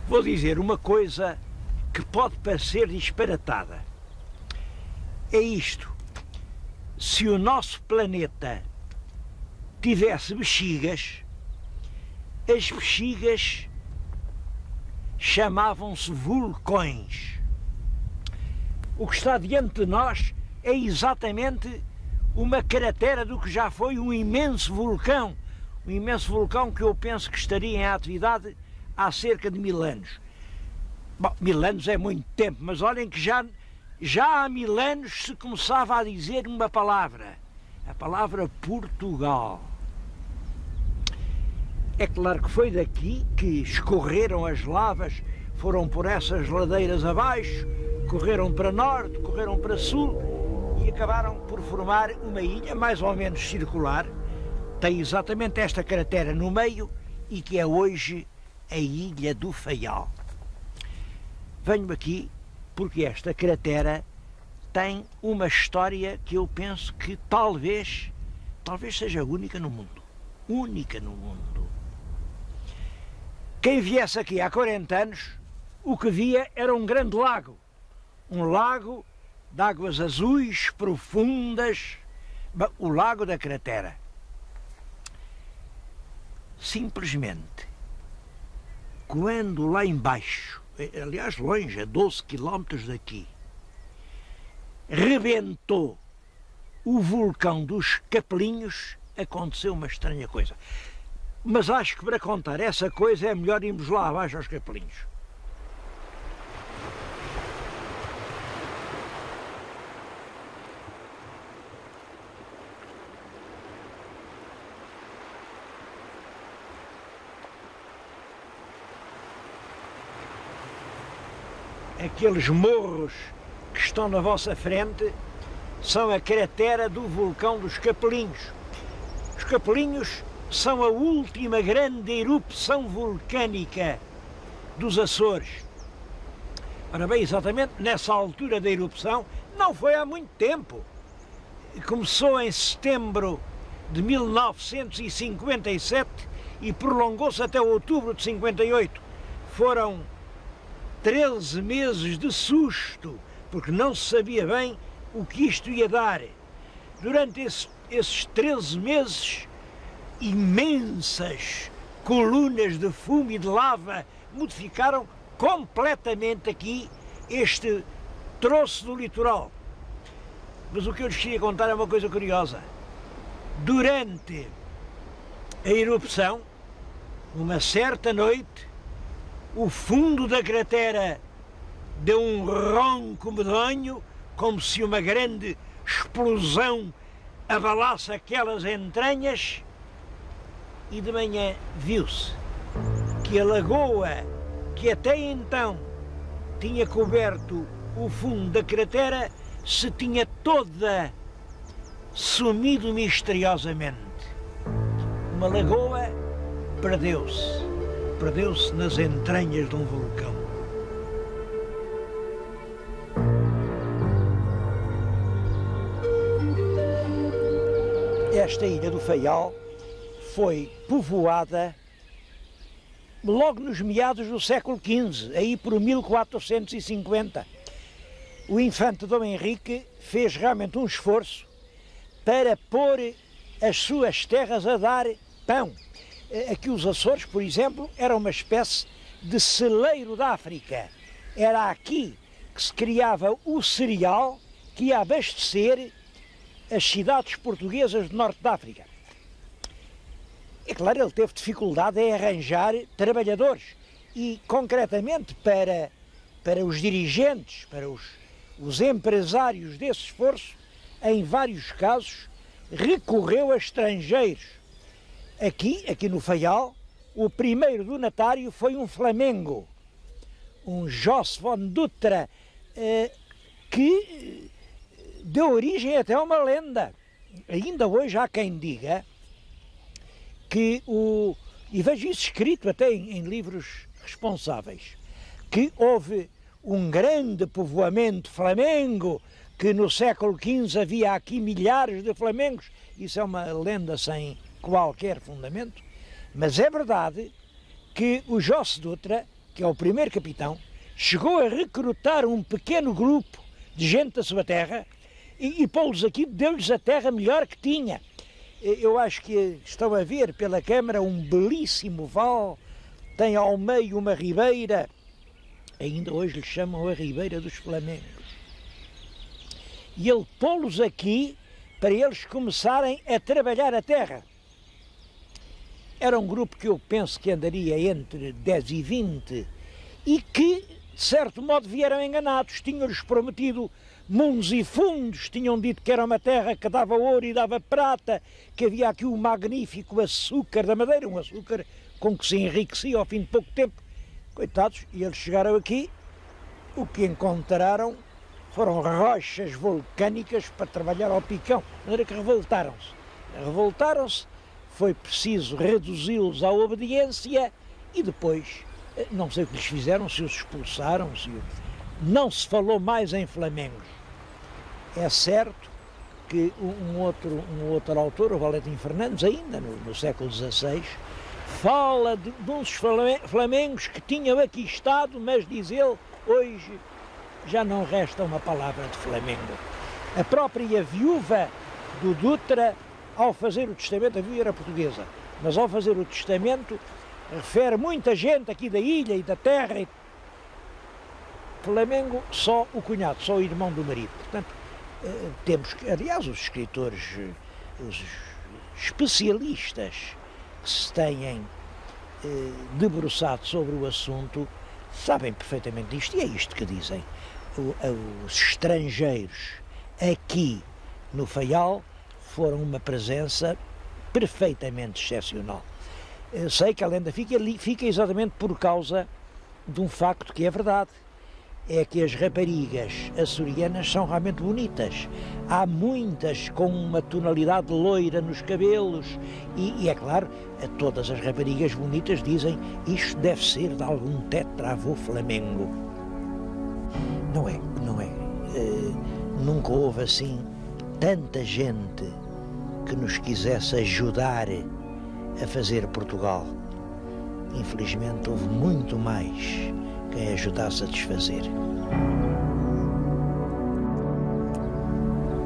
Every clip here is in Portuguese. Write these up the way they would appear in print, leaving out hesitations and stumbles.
Vou dizer uma coisa que pode parecer disparatada. É isto. Se o nosso planeta tivesse bexigas, as bexigas chamavam-se vulcões. O que está diante de nós é exatamente uma cratera do que já foi um imenso vulcão que eu penso que estaria em atividade há cerca de 1000 anos. Bom, 1000 anos é muito tempo, mas olhem que já há 1000 anos se começava a dizer uma palavra, a palavra Portugal. É claro que foi daqui que escorreram as lavas, foram por essas ladeiras abaixo, correram para norte, correram para sul e acabaram por formar uma ilha mais ou menos circular. Tem exatamente esta cratera no meio e que é hoje a Ilha do Faial. Venho aqui porque esta cratera tem uma história que eu penso que talvez seja única no mundo. Única no mundo. Quem viesse aqui há 40 anos, o que via era um grande lago. Um lago de águas azuis, profundas, o lago da cratera. Simplesmente, quando lá embaixo, aliás longe, a 12 quilómetros daqui, rebentou o vulcão dos Capelinhos, aconteceu uma estranha coisa. Mas acho que para contar essa coisa é melhor irmos lá abaixo aos Capelinhos. Aqueles morros que estão na vossa frente são a cratera do vulcão dos Capelinhos. Os Capelinhos são a última grande erupção vulcânica dos Açores. Ora bem, exatamente nessa altura da erupção, não foi há muito tempo. Começou em setembro de 1957 e prolongou-se até outubro de 58. Foram 13 meses de susto, porque não se sabia bem o que isto ia dar. Durante esses 13 meses, imensas colunas de fumo e de lava modificaram completamente aqui este troço do litoral. Mas o que eu lhes queria contar é uma coisa curiosa. Durante a erupção, uma certa noite, o fundo da cratera deu um ronco medonho, como se uma grande explosão abalasse aquelas entranhas, e de manhã viu-se que a lagoa que até então tinha coberto o fundo da cratera se tinha toda sumido misteriosamente. Uma lagoa perdeu-se nas entranhas de um vulcão. Esta ilha do Faial foi povoada logo nos meados do século XV, aí por 1450. O infante Dom Henrique fez realmente um esforço para pôr as suas terras a dar pão. Aqui os Açores, por exemplo, era uma espécie de celeiro da África. Era aqui que se criava o cereal que ia abastecer as cidades portuguesas do norte da África. É claro, ele teve dificuldade em arranjar trabalhadores e, concretamente, para os dirigentes, para os empresários desse esforço, em vários casos, recorreu a estrangeiros. Aqui no Faial, o primeiro donatário foi um flamengo, um Jos von Dutra, que deu origem até a uma lenda. Ainda hoje há quem diga que e vejo isso escrito até em livros responsáveis, que houve um grande povoamento flamengo, que no século XV havia aqui milhares de flamengos. Isso é uma lenda sem qualquer fundamento, mas é verdade que o Jos Dutra que é o primeiro capitão, chegou a recrutar um pequeno grupo de gente da sua terra e pô-los aqui, deu-lhes a terra melhor que tinha. Eu acho que estão a ver pela câmara um belíssimo vale, tem ao meio uma ribeira, ainda hoje lhe chamam a Ribeira dos Flamengos. E ele pô-los aqui para eles começarem a trabalhar a terra. Era um grupo que eu penso que andaria entre 10 e 20 e que, de certo modo, vieram enganados. Tinham-lhes prometido mundos e fundos, tinham dito que era uma terra que dava ouro e dava prata, que havia aqui um magnífico açúcar da Madeira, um açúcar com que se enriquecia ao fim de pouco tempo. Coitados, e eles chegaram aqui, o que encontraram foram rochas vulcânicas para trabalhar ao picão, de maneira que revoltaram-se. Revoltaram-se, foi preciso reduzi-los à obediência e depois, não sei o que lhes fizeram, se os expulsaram, não se falou mais em Flamengos. É certo que um outro autor, o Valentim Fernandes, ainda no século XVI, fala de uns flamengos que tinham aqui estado, mas diz ele, hoje já não resta uma palavra de Flamengo. A própria viúva do Dutra, ao fazer o testamento, a viúva era portuguesa, mas ao fazer o testamento, refere muita gente aqui da ilha e da terra. Flamengo, só o cunhado, só o irmão do marido. Portanto, temos que, aliás, os escritores, os especialistas que se têm debruçado sobre o assunto, sabem perfeitamente disto, e é isto que dizem. Os estrangeiros aqui no Faial foram uma presença perfeitamente excepcional. Eu sei que a lenda fica exatamente por causa de um facto que é verdade. É que as raparigas açorianas são realmente bonitas. Há muitas com uma tonalidade loira nos cabelos e é claro, todas as raparigas bonitas dizem isto deve ser de algum tetravô Flamengo. Não é. Nunca houve assim tanta gente que nos quisesse ajudar a fazer Portugal. Infelizmente houve muito mais quem ajudasse a desfazer.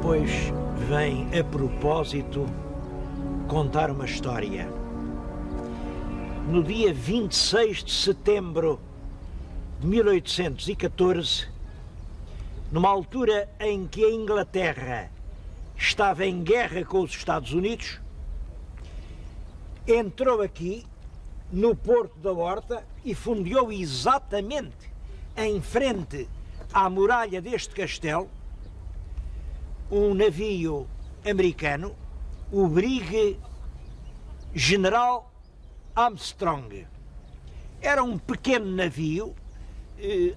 Pois vem a propósito contar uma história. No dia 26 de setembro de 1814, numa altura em que a Inglaterra estava em guerra com os Estados Unidos, entrou aqui no Porto da Horta e fundeou exatamente em frente à muralha deste castelo um navio americano, o Brig General Armstrong. Era um pequeno navio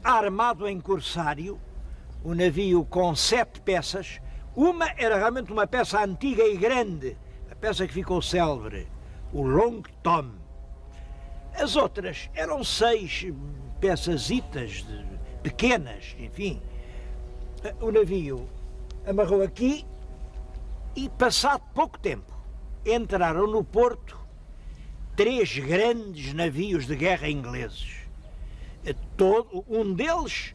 armado em corsário, um navio com 7 peças. Uma era realmente uma peça antiga e grande, a peça que ficou célebre, o Long Tom. As outras eram 6 peçazitas pequenas, enfim. O navio amarrou aqui e, passado pouco tempo, entraram no porto 3 grandes navios de guerra ingleses. Um deles,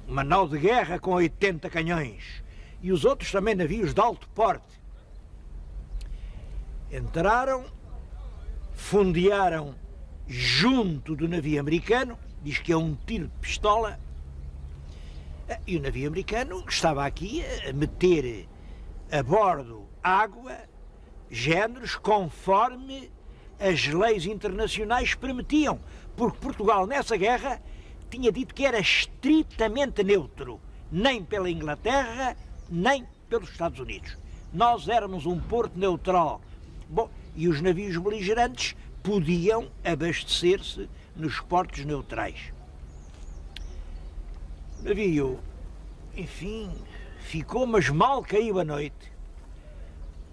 uma nau de guerra com 80 canhões, e os outros também navios de alto porte. Entraram, fundearam junto do navio americano, diz que é um tiro de pistola, e o navio americano estava aqui a meter a bordo água, géneros, conforme as leis internacionais permitiam, porque Portugal nessa guerra tinha dito que era estritamente neutro, nem pela Inglaterra, nem pelos Estados Unidos. Nós éramos um porto neutral. Bom, e os navios beligerantes podiam abastecer-se nos portos neutrais. O navio, enfim, ficou, mas mal caiu a noite.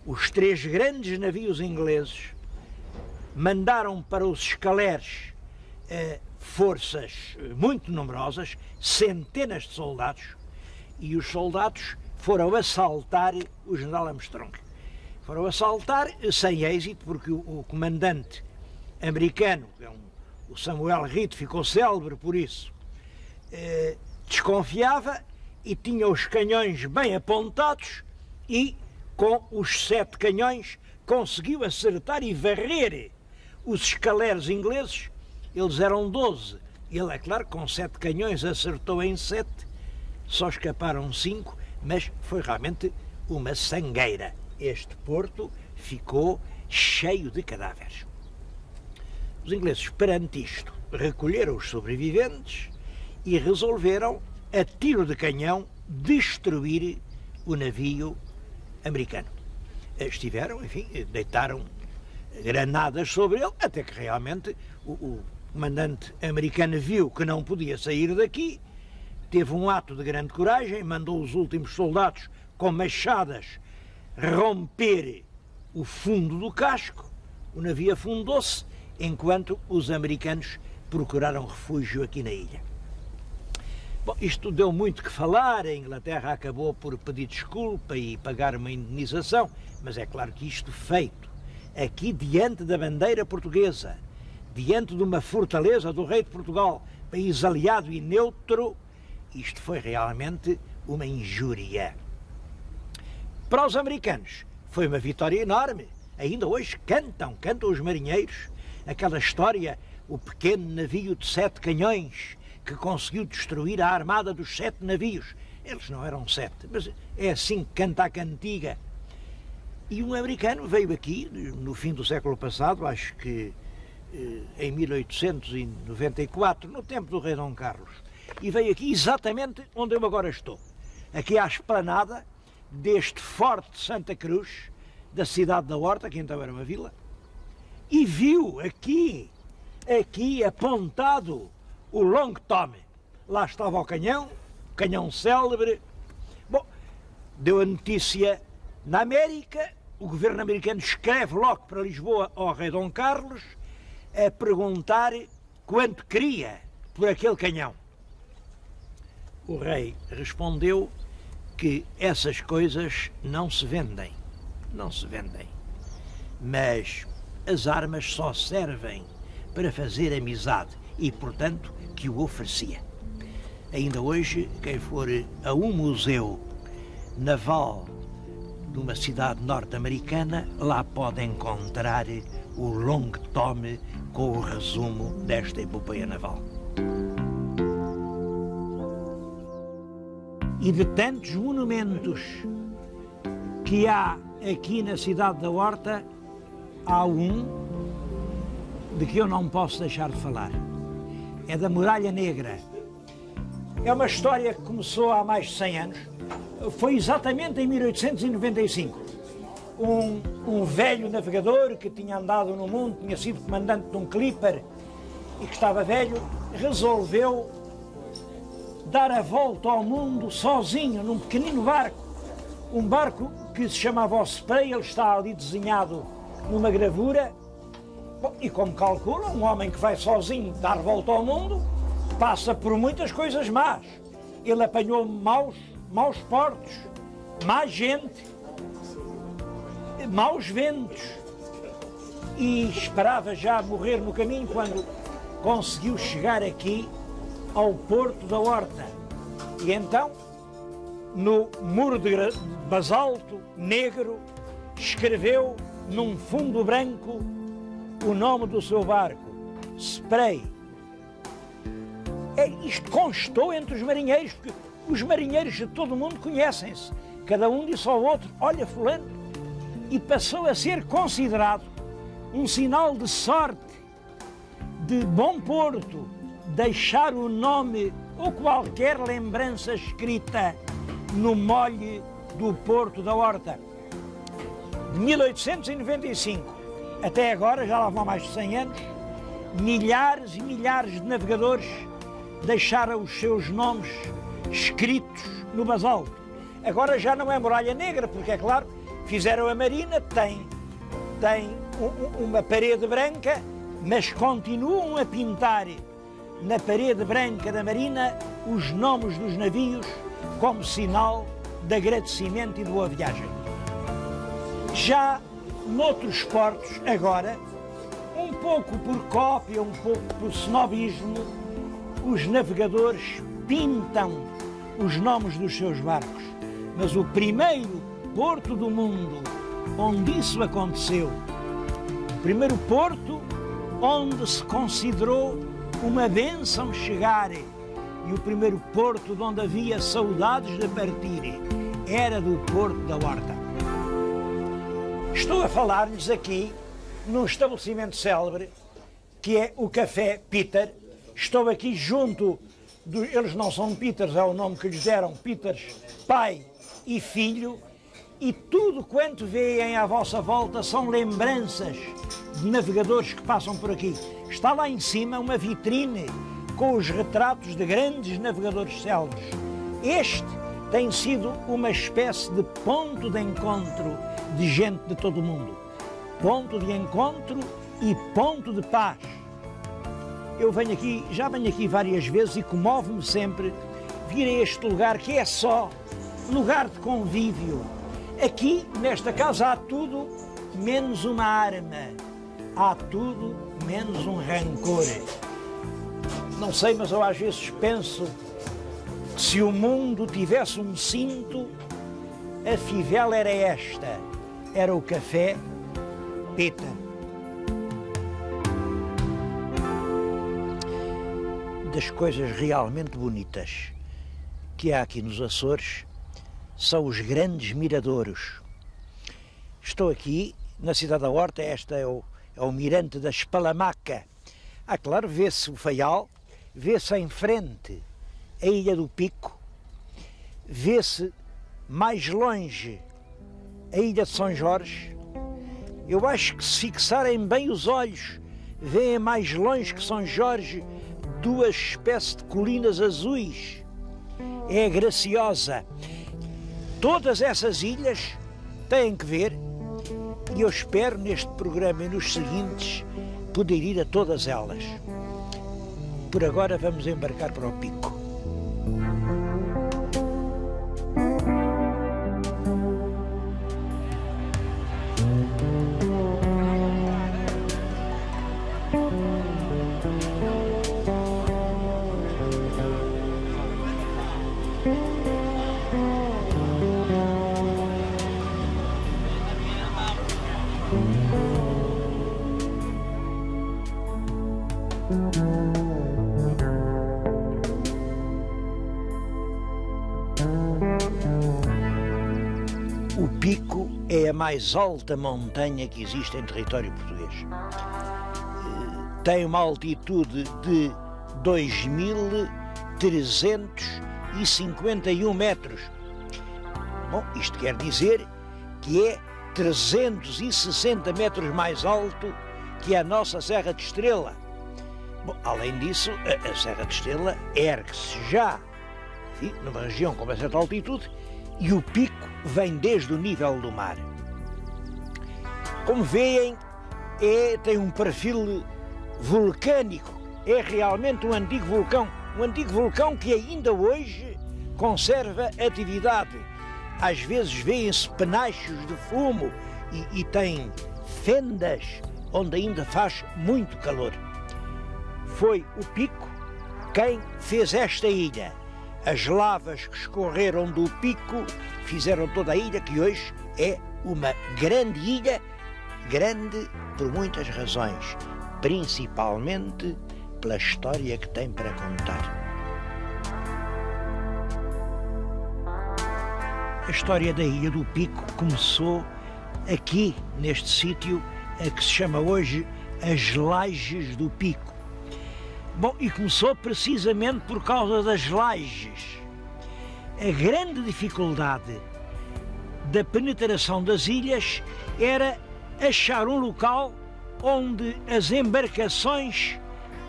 Os 3 grandes navios ingleses mandaram para os escaleres forças muito numerosas, centenas de soldados, e os soldados foram assaltar o general Armstrong. Foram assaltar sem êxito, porque o comandante americano, que é o Samuel Reed ficou célebre por isso, desconfiava e tinha os canhões bem apontados e, com os 7 canhões, conseguiu acertar e varrer os escaleres ingleses. Eles eram 12. Ele, é claro, com 7 canhões acertou em 7, só escaparam 5, mas foi realmente uma sangueira. Este porto ficou cheio de cadáveres. Os ingleses, perante isto, recolheram os sobreviventes e resolveram, a tiro de canhão, destruir o navio americano. Estiveram, enfim, deitaram granadas sobre ele, até que realmente o comandante americano viu que não podia sair daqui, teve um ato de grande coragem, mandou os últimos soldados com machadas romper o fundo do casco, o navio afundou-se, enquanto os americanos procuraram refúgio aqui na ilha. Bom, isto deu muito que falar, a Inglaterra acabou por pedir desculpa e pagar uma indenização, mas é claro que isto feito aqui diante da bandeira portuguesa, diante de uma fortaleza do rei de Portugal, país aliado e neutro, isto foi realmente uma injúria. Para os americanos foi uma vitória enorme, ainda hoje cantam os marinheiros, aquela história, o pequeno navio de 7 canhões, que conseguiu destruir a armada dos 7 navios. Eles não eram 7, mas é assim que canta a cantiga. E um americano veio aqui, no fim do século passado, acho que em 1894, no tempo do rei Dom Carlos, e veio aqui exatamente onde eu agora estou, aqui à esplanada deste Forte de Santa Cruz, da cidade da Horta, que então era uma vila, e viu aqui apontado o Long Tom. Lá estava o canhão célebre. Bom, deu a notícia na América, o governo americano escreve logo para Lisboa ao rei Dom Carlos a perguntar quanto queria por aquele canhão. O rei respondeu que essas coisas não se vendem, mas as armas só servem para fazer amizade e, portanto, que o oferecia. Ainda hoje, quem for a um museu naval de uma cidade norte-americana, lá pode encontrar o Long Tom com o resumo desta epopeia naval. E de tantos monumentos que há aqui na cidade da Horta, há um de que eu não posso deixar de falar. É da Muralha Negra. É uma história que começou há mais de 100 anos. Foi exatamente em 1895. Um velho navegador que tinha andado no mundo, tinha sido comandante de um clipper e que estava velho, resolveu dar a volta ao mundo sozinho, num pequenino barco. Um barco que se chamava Osprey, ele está ali desenhado numa gravura. Bom, e como calculam, um homem que vai sozinho dar volta ao mundo passa por muitas coisas más. Ele apanhou maus portos, má gente, maus ventos e esperava já morrer no caminho quando conseguiu chegar aqui ao Porto da Horta. E então, no muro de basalto negro, escreveu num fundo branco o nome do seu barco, Spray. Isto constou entre os marinheiros, porque os marinheiros de todo o mundo conhecem-se. Cada um disse ao outro, olha fulano, e passou a ser considerado um sinal de sorte, de bom porto, deixar o nome ou qualquer lembrança escrita no molhe do Porto da Horta. De 1895 até agora, já lá vão mais de 100 anos, milhares e milhares de navegadores deixaram os seus nomes escritos no basalto. Agora já não é Muralha Negra, porque é claro, fizeram a marina, tem uma parede branca, mas continuam a pintar na parede branca da marina os nomes dos navios como sinal de agradecimento e de boa viagem. Já noutros portos, agora, Um pouco por cópia, um pouco por snobismo, os navegadores pintam os nomes dos seus barcos. Mas o primeiro porto do mundo onde isso aconteceu, o primeiro porto onde se considerou uma bênção chegar, e o primeiro porto de onde havia saudades de partir, era do Porto da Horta. Estou a falar-lhes aqui num estabelecimento célebre, que é o Café Peter. Estou aqui junto, eles não são Peters, é o nome que lhes deram, Peters, pai e filho, e tudo quanto veem à vossa volta são lembranças de navegadores que passam por aqui. Está lá em cima uma vitrine com os retratos de grandes navegadores célebres. Este tem sido uma espécie de ponto de encontro de gente de todo o mundo. Ponto de encontro e ponto de paz. Eu venho aqui, já venho aqui várias vezes e comove-me sempre vir a este lugar que é só lugar de convívio. Aqui, nesta casa, há tudo menos uma arma. Há tudo menos um rancor. Não sei, mas eu às vezes penso que se o mundo tivesse um cinto, a fivela era esta. Era o Café Peter. Das coisas realmente bonitas que há aqui nos Açores são os grandes miradouros. Estou aqui na cidade da Horta, este é o mirante da Espalamaca. Claro, vê-se o Faial, vê-se em frente a Ilha do Pico, vê-se mais longe a Ilha de São Jorge. Eu acho que se fixarem bem os olhos, veem mais longe que São Jorge duas espécies de colinas azuis. É a Graciosa. Todas essas ilhas têm que ver, e eu espero neste programa e nos seguintes poder ir a todas elas. Por agora vamos embarcar para o Pico. O Pico é a mais alta montanha que existe em território português. Tem uma altitude de 2.351 metros. Bom, isto quer dizer que é 360 metros mais alto que a nossa Serra de Estrela. Bom, além disso, a Serra de Estrela ergue-se já numa região com uma certa altitude, e o pico vem desde o nível do mar. Como veem, tem um perfil vulcânico, é realmente um antigo vulcão que ainda hoje conserva atividade. Às vezes vêem-se penachos de fumo e tem fendas onde ainda faz muito calor. Foi o Pico quem fez esta ilha. As lavas que escorreram do Pico fizeram toda a ilha, que hoje é uma grande ilha, grande por muitas razões, principalmente pela história que tem para contar. A história da Ilha do Pico começou aqui, neste sítio, a que se chama hoje as Lajes do Pico. Bom, e começou precisamente por causa das lajes. A grande dificuldade da penetração das ilhas era achar um local onde as embarcações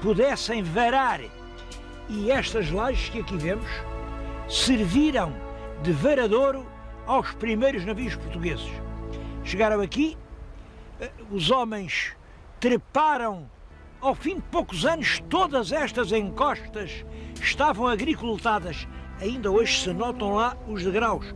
pudessem varar. E estas lajes que aqui vemos serviram de varadouro aos primeiros navios portugueses. Chegaram aqui, os homens treparam. Ao fim de poucos anos, todas estas encostas estavam agricultadas. Ainda hoje se notam lá os degraus.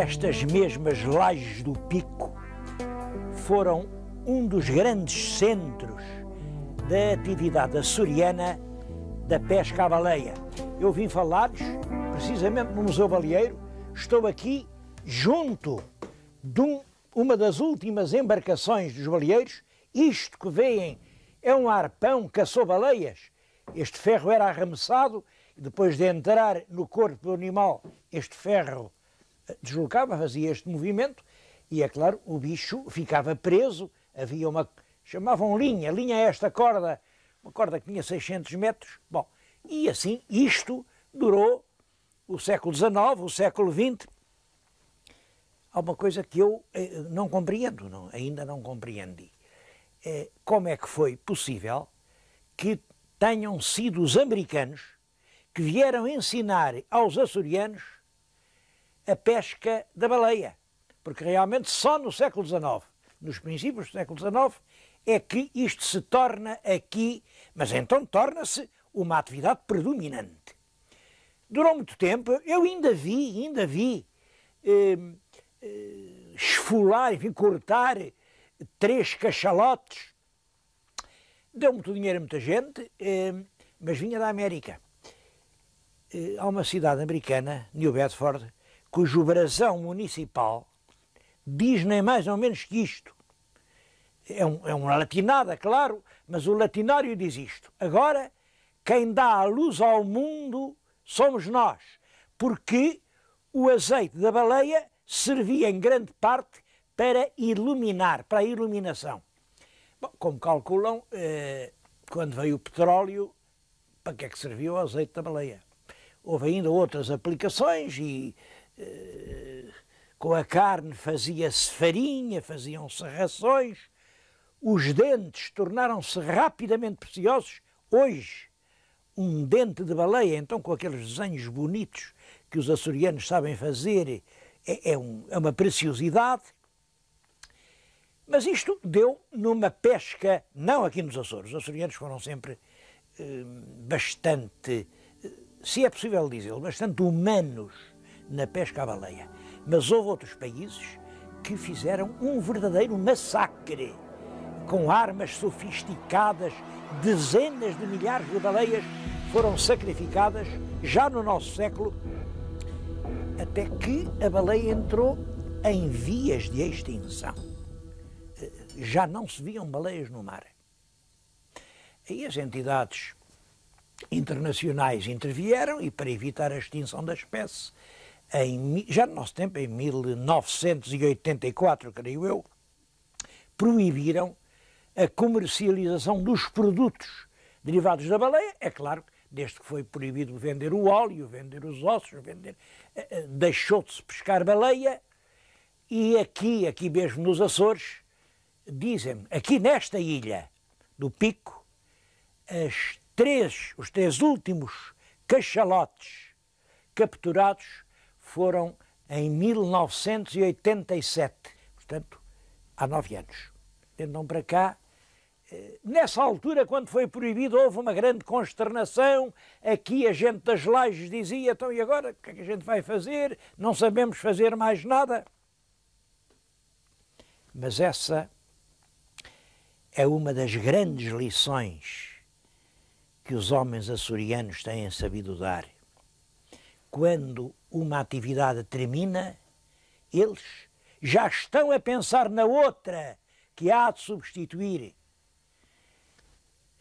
estas mesmas lajes do Pico foram um dos grandes centros da atividade açoriana da pesca à baleia. Eu vim falar-lhes precisamente no Museu Baleeiro. Estou aqui junto de uma das últimas embarcações dos baleeiros. Isto que veem é um arpão caçou-baleias. Este ferro era arremessado e depois de entrar no corpo do animal, este ferro deslocava, fazia este movimento e, é claro, o bicho ficava preso. Havia uma, chamavam linha é esta corda, uma corda que tinha 600 metros. Bom, e assim isto durou o século XIX, o século XX. Há uma coisa que eu não compreendo, ainda não compreendi. Como é que foi possível que tenham sido os americanos que vieram ensinar aos açorianos a pesca da baleia? Porque realmente só no século XIX, nos princípios do século XIX, é que isto se torna aqui, mas então torna-se uma atividade predominante. Durou muito tempo, eu ainda vi esfolar, enfim, cortar 3 cachalotes. Deu muito dinheiro a muita gente, mas vinha da América. Há uma cidade americana, New Bedford, cujo brasão municipal diz nem mais ou menos que isto. É uma latinada, claro, mas o latinário diz isto: agora, quem dá a luz ao mundo somos nós, porque o azeite da baleia servia em grande parte para iluminar, para a iluminação. Bom, como calculam, quando veio o petróleo, para que é que serviu o azeite da baleia? Houve ainda outras aplicações e com a carne fazia-se farinha, faziam-se rações, os dentes tornaram-se rapidamente preciosos. Hoje, um dente de baleia, então com aqueles desenhos bonitos que os açorianos sabem fazer, é uma preciosidade. Mas isto deu numa pesca, não aqui nos Açores. Os açorianos foram sempre bastante, se é possível dizê-lo, bastante humanos na pesca à baleia. Mas houve outros países que fizeram um verdadeiro massacre, com armas sofisticadas. Dezenas de milhares de baleias foram sacrificadas já no nosso século, até que a baleia entrou em vias de extinção. Já não se viam baleias no mar. Aí as entidades internacionais intervieram e, para evitar a extinção da espécie, já no nosso tempo, em 1984, creio eu, proibiram a comercialização dos produtos derivados da baleia. É claro, desde que foi proibido vender o óleo, vender os ossos, deixou de se pescar baleia. E aqui mesmo nos Açores, dizem-me, aqui nesta ilha do Pico, os 3 últimos cachalotes capturados foram em 1987, portanto, há 9 anos. Então, para cá, nessa altura, quando foi proibido, houve uma grande consternação. Aqui a gente das lajes dizia: então e agora, o que é que a gente vai fazer? Não sabemos fazer mais nada. Mas essa é uma das grandes lições que os homens açorianos têm sabido dar. Quando uma atividade termina, eles já estão a pensar na outra que há de substituir.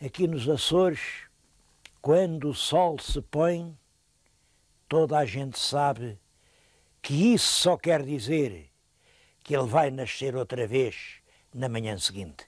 Aqui nos Açores, quando o sol se põe, toda a gente sabe que isso só quer dizer que ele vai nascer outra vez na manhã seguinte.